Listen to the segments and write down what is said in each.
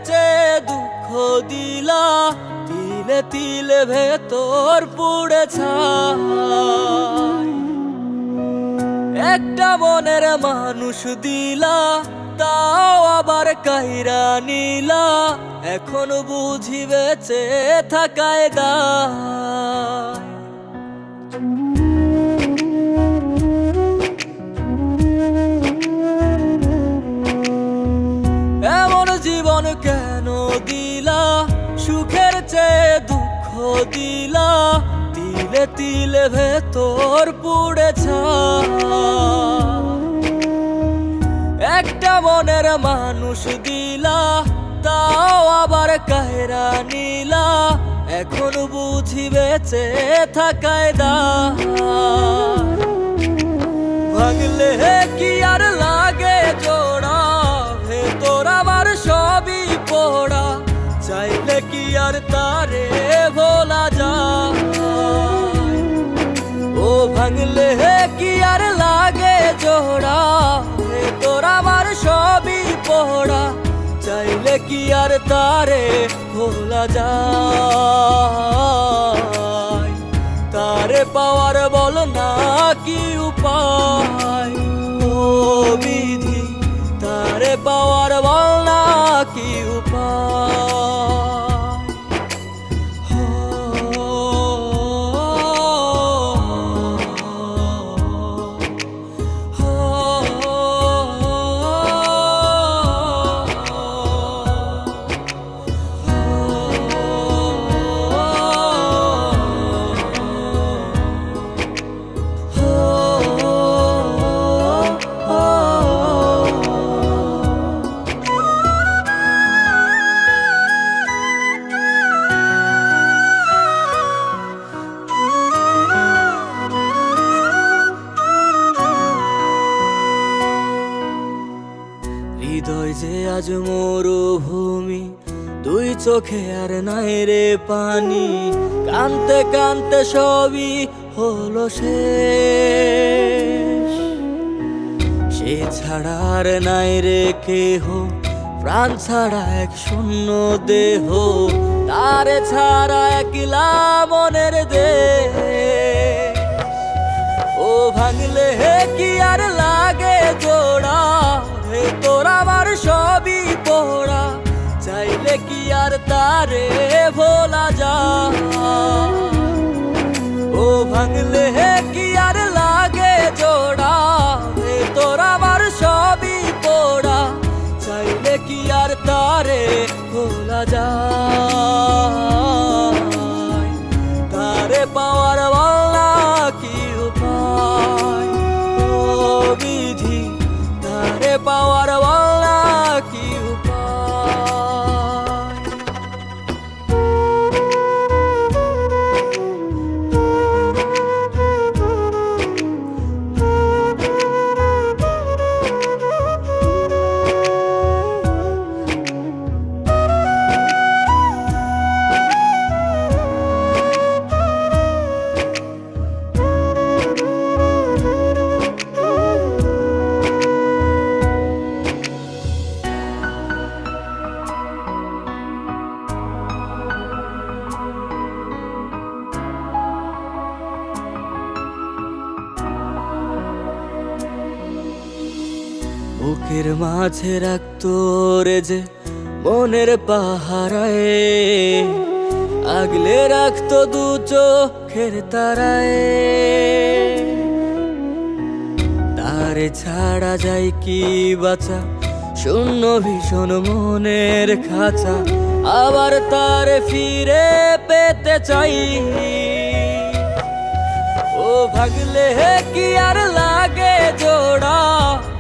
চেয়ে দুঃখ দিলা, তিলে তিলে ভেতর পুড়ে ছাই। একটা মনের মানুষ দিলা, তাও আবার কাইরা নিলা, এখন বুঝি বেঁচে থাকায় দায়। এমন জীবন কেন দিলা, সুখের চেয়ে দুঃখ দিলা, তিলে তিলে ভেতর পুড়ে ছাই। একটা মনের মানুষ দিলা, তাও আবার কাহেরা নিলা, এখন বুঝি বেঁচে থাকায় দায়। ভাঙলে কি আর লাগে জোড়া, ভেতর আমার সবই পোড়া, চাইলে কি আর তারে ভোলা যায়। ও ভাঙলে কি আর লাগে জোড়া, ভেতর আমার সবই পোড়া, চাইলে কি আর তারে ভোলা যায়। তারে পাওয়ার বল না কি উপায়, ও বিধি তারে পাওয়ার বল না কি উপায়। হৃদয় যে আজ মরুভূমি, দুই চোখে আর নাই রে পানি, কানতে কানতে সবই হলো শেষ। সে ছাড়া আর নাই রে কেহ, প্রাণ ছাড়া এক শূন্য দেহ, তারে ছাড়া একলা মনের দেহ। ও ভাঙলে কি আর লাগে জোড়া, ভেতর আমার সবই পোড়া, চাইলে কি আর তারে ভোলা যায়। ও ভাঙলে কি আর লাগে জোড়া, ভেতর আমার সবই পোড়া, চাইলে কি আর তারে ভোলা যায়। তারে পাওয়ার বলা কি উপায়, ও বিধি তারে পাওয়ার বলা কি উপায়। বুকের মাঝে রাখতো রে যে মনের পাহারায়, আগলে রাখতো দু চোখের তারায়। তারে ছাড়া যায় কি বাঁচা, শূন্য ভীষণ মনের খাঁচা, আবার তারে ফিরে পেতে চাই। ও ভাগলে কি আর লাগে জোড়া,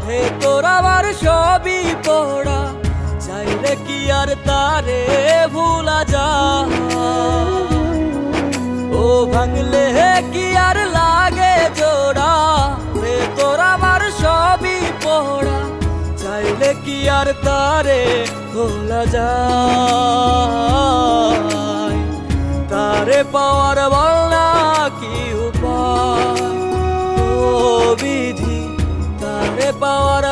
ভেতর আমার সবই পোড়া, চাইলে কি আর তারে ভুলা যায়। ও ভাঙলে কি আর লাগে জোড়া, ভেতর আমার সবই পোড়া, চাইলে কি আর তারে ভোলা যায়। তারে পাওয়ার বলা কি উপায়, ও বিধি তারে পাওয়ার